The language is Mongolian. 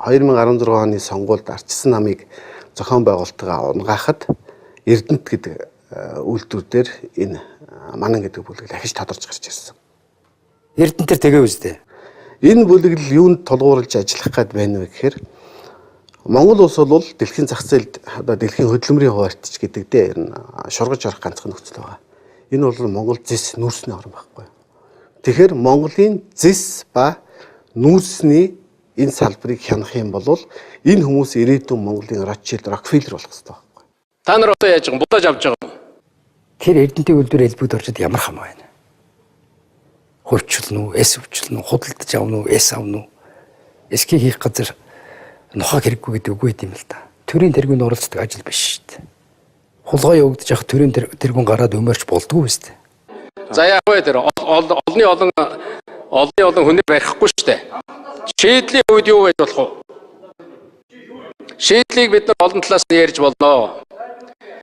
2016 оны сонгуульд ардчилсан намыг зохион байгуулалтаа унгаахад Эрдэнэт гэдэг үйлдвэр дээр энэ Манан гэдэг бүлэглэл ахиж тодорч гарч ирсэн. Эрдэнэтэр тэгээ үстэй. Энэ бүлэглэл юунд тулгуурлаж ажиллах гээд байна вэ гэхээр Монгол улс бол дэлхийн зах зээлд одоо дэлхийн хөдөлмөрийн хуваартч гэдэг дээр шургаж орох ганцхан нөхцөл байгаа. Энэ бол Монгол зэс нүүрсний орн байхгүй. Тэгэхээр Монголын зэс ба нүүрсний энэ салбарыг хянах юм бол энэ хүмүүс ирээдүйн Монголын Ротшильд, Рокфеллер болох хэрэгтэй байхгүй. Та нар одоо яаж будаж авч байгаа юм? Тэр Эрдэнэтийн үйлдвэр элбэгд орчод ямар хам байна? Хөвчлөн үү, эс хөвчлөн үү, худалдаж авна уу, эс авна уу? Эсхийг хийх газар нухаг хэрэггүй гэдэг үгүй юм л да. Төрийн тэргүүнд оролцдог ажил биш шүү дээ. Хулгай явагдаж явах төрийн тэргүүн гараад өмөрч болдгоо шүү дээ. За яах вэ тэр олны олон хүнээр барихгүй шүү дээ. Шийдлийн үед юу байж болох вэ? Шийдлийг бид нар олон талаас нь ярьж болно.